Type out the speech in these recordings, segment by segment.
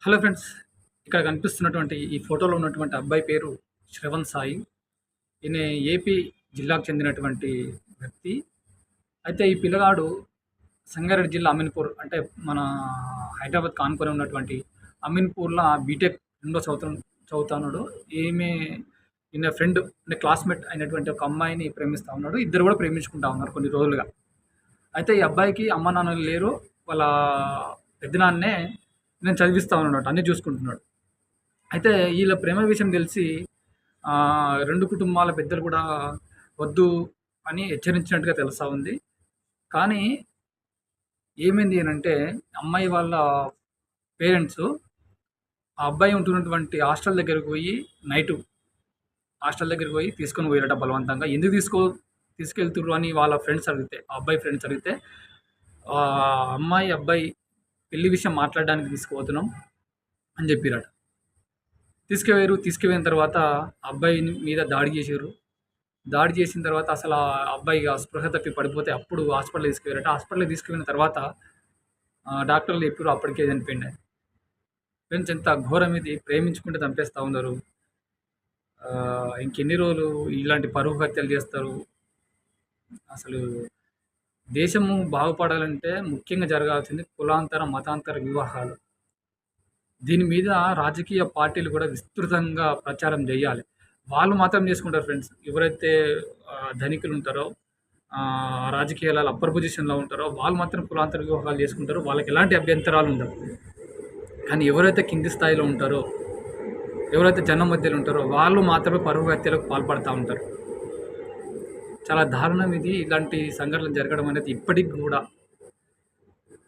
Hello friends. ఇక్కడ కనిపిస్తున్నటువంటి ఈ ఫోటోలో ఉన్నటువంటి అబ్బాయి పేరు శ్రవణ్ సాయి. ఈయన ఏపీ జిల్లాకు చెందినటువంటి వ్యక్తి. అయితే ఈ పిల్లగాడు సంగారెడ్డి జిల్లా అమీన్పూర్ అంటే మన హైదరాబాద్‌కి ఆనుకొని ఉన్నటువంటి అమీన్పూర్‌ల బీటెక్ రెండో సంవత్సరం చదువుతా ఉన్నాడు. ఈయన ఫ్రెండ్ అంటే క్లాస్‌మేట్ అయినటువంటి ఒక అమ్మాయిని ప్రేమిస్తా ఉన్నాడు. ఇద్దరు కూడా ప్రేమించుకుంటా ఉన్నారు కొన్ని రోజులుగా. అయితే ఈ అబ్బాయికి అమ్మానాన్నలు లేరు. వాళ్ళ పెద్దనాన్నే నేను చదివిస్తా ఉన్నాడట. అన్నీ చూసుకుంటున్నాడు. అయితే ఈళ్ళ ప్రేమ విషయం తెలిసి 2 కుటుంబాల పెద్దలు కూడా వద్దు అని హెచ్చరించినట్టుగా తెలుస్తా ఉంది. కానీ ఏమైంది అనంటే అమ్మాయి వాళ్ళ పేరెంట్సు ఆ అబ్బాయి ఉంటున్నటువంటి హాస్టల్ దగ్గరికి పోయి తీసుకొని పోయారట బలవంతంగా. ఎందుకు తీసుకెళ్తుర్రు అని వాళ్ళ ఫ్రెండ్స్ అడిగితే, ఆ అబ్బాయి ఫ్రెండ్స్ అడిగితే, అబ్బాయి పెళ్లి విషయం మాట్లాడడానికి తీసుకుపోతున్నాం అని చెప్పిరట. తీసుకుపోయిన తర్వాత అబ్బాయి మీద దాడి చేసిర్రు. దాడి చేసిన తర్వాత అసలు ఆ అబ్బాయి స్పృహ తప్పి పడిపోతే అప్పుడు హాస్పిటల్‌కి తీసుకుపోయారట. హాస్పిటల్‌కి తీసుకుపోయిన తర్వాత డాక్టర్లు చెప్పిర్రు అప్పటికే చనిపోయిండని. ఫ్రెండ్స్, ఎంత ఘోరం ఇది! ప్రేమించుకుంటే చంపేస్తా ఉన్నారు. ఇంకెన్ని రోజులు ఇలాంటి పరువు హత్యలు చేస్తారు? అసలు దేశము బాగుపడాలంటే ముఖ్యంగా జరగాల్సింది కులాంతర, మతాంతర వివాహాలు. దీని మీద రాజకీయ పార్టీలు కూడా విస్తృతంగా ప్రచారం జేయాలి. వాళ్ళు మాత్రం చేసుకుంటారు ఫ్రెండ్స్. ఎవరైతే ధనికులుంటారో, రాజకీయాలలో అప్పర్ పొజిషన్‌లో ఉంటారో వాళ్ళు మాత్రం కులాంతర వివాహాలు చేసుకుంటారు. వాళ్ళకి ఎలాంటి అభ్యంతరాలు ఉండవు. కానీ ఎవరైతే కింది స్థాయిలో ఉంటారో, ఎవరైతే జనం మధ్యలో ఉంటారో వాళ్ళు మాత్రమే పరువు హత్యలకు పాల్పడతా ఉంటారు. చాలా దారుణం ఇది. ఇలాంటి సంఘటనలు జరగడం అనేది ఇప్పటికి గూడా.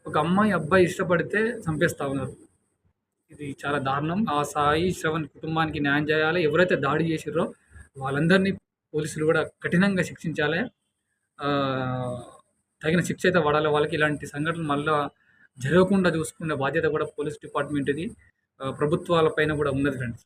ఒక అమ్మాయి, అబ్బాయి ఇష్టపడితే చంపేస్తా ఉన్నారు. ఇది చాలా దారుణం. ఆ సాయి శ్రవణ్ కుటుంబానికి న్యాయం చేయాలి. ఎవరైతే దాడి చేసిర్రో వాళ్ళందరినీ పోలీసులు కూడా కఠినంగా శిక్షించాలి. ఆహ్, తగిన శిక్ష అయితే పడాలి. వాళ్ళకి ఇలాంటి సంఘటనలు మళ్ళా జరగకుండా చూసుకునే బాధ్యత కూడా పోలీస్ డిపార్ట్‌మెంట్‌ది. ప్రభుత్వాల పైన కూడా ఉన్నది ఫ్రెండ్స్.